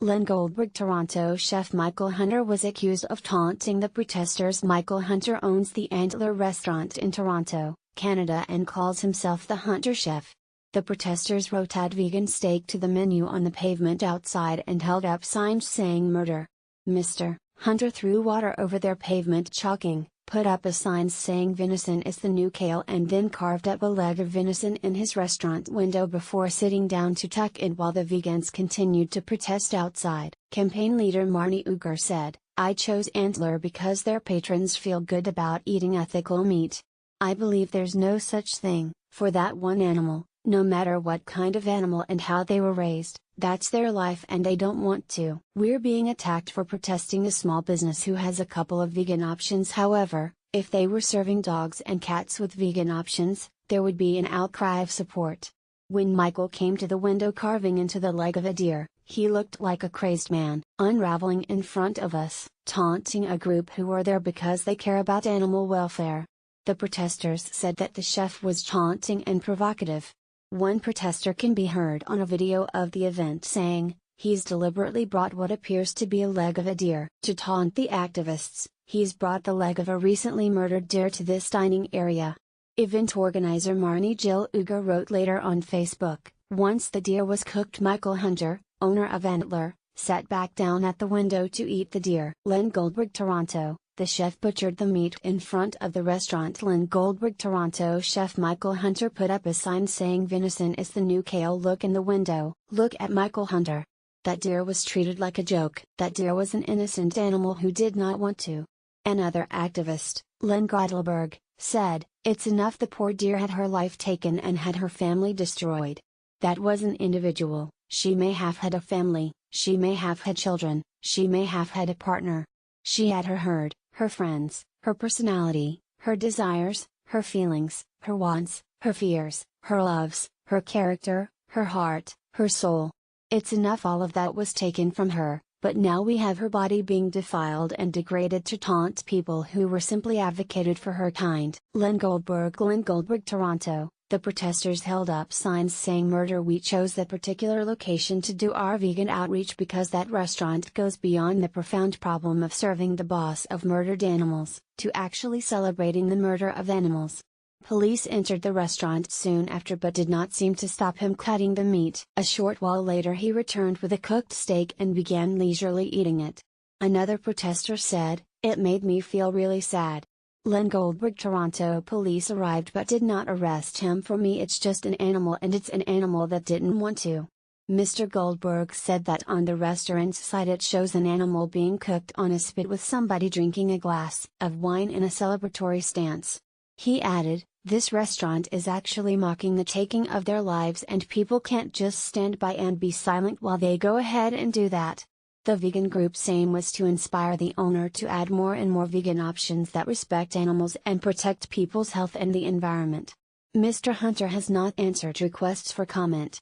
Len Goldberg. Toronto chef Michael Hunter was accused of taunting the protesters. Michael Hunter owns the Antler restaurant in Toronto, Canada, and calls himself the Hunter Chef. The protesters wrote "add vegan steak to the menu" on the pavement outside and held up signs saying "murder." Mr. Hunter threw water over their pavement chalking, put up a sign saying "venison is the new kale," and then carved up a leg of venison in his restaurant window before sitting down to tuck in while the vegans continued to protest outside. Campaign leader Marnie Uger said, "I chose Antler because their patrons feel good about eating ethical meat. I believe there's no such thing, for that one animal, no matter what kind of animal and how they were raised, that's their life and they don't want to." We're being attacked for protesting a small business who has a couple of vegan options. However, if they were serving dogs and cats with vegan options, there would be an outcry of support. When Michael came to the window carving into the leg of a deer, he looked like a crazed man, unraveling in front of us, taunting a group who were there because they care about animal welfare. The protesters said that the chef was taunting and provocative. One protester can be heard on a video of the event saying, "He's deliberately brought what appears to be a leg of a deer." To taunt the activists, "He's brought the leg of a recently murdered deer to this dining area." Event organizer Marnie Jill Uger wrote later on Facebook, "Once the deer was cooked, Michael Hunter, owner of Antler, sat back down at the window to eat the deer." Len Goldberg. Toronto, the chef butchered the meat in front of the restaurant. Len Goldberg. Toronto chef Michael Hunter put up a sign saying "venison is the new kale." Look in the window, look at Michael Hunter. That deer was treated like a joke. That deer was an innocent animal who did not want to. Another activist, Len Goldberg, said, "It's enough the poor deer had her life taken and had her family destroyed. That was an individual, she may have had a family, she may have had children, she may have had a partner. She had her herd, her friends, her personality, her desires, her feelings, her wants, her fears, her loves, her character, her heart, her soul. It's enough all of that was taken from her, but now we have her body being defiled and degraded to taunt people who were simply advocated for her kind." Len Goldberg. Len Goldberg. Toronto, the protesters held up signs saying "murder." "We chose that particular location to do our vegan outreach because that restaurant goes beyond the profound problem of serving the boss of murdered animals, to actually celebrating the murder of animals." Police entered the restaurant soon after but did not seem to stop him cutting the meat. A short while later he returned with a cooked steak and began leisurely eating it. Another protester said, "It made me feel really sad." Len Goldberg. Toronto police arrived but did not arrest him. "For me it's just an animal and it's an animal that didn't want to." Mr. Goldberg said that on the restaurant's site it shows an animal being cooked on a spit with somebody drinking a glass of wine in a celebratory stance. He added, "This restaurant is actually mocking the taking of their lives and people can't just stand by and be silent while they go ahead and do that." The vegan group's aim was to inspire the owner to add more and more vegan options that respect animals and protect people's health and the environment. Mr. Hunter has not answered requests for comment.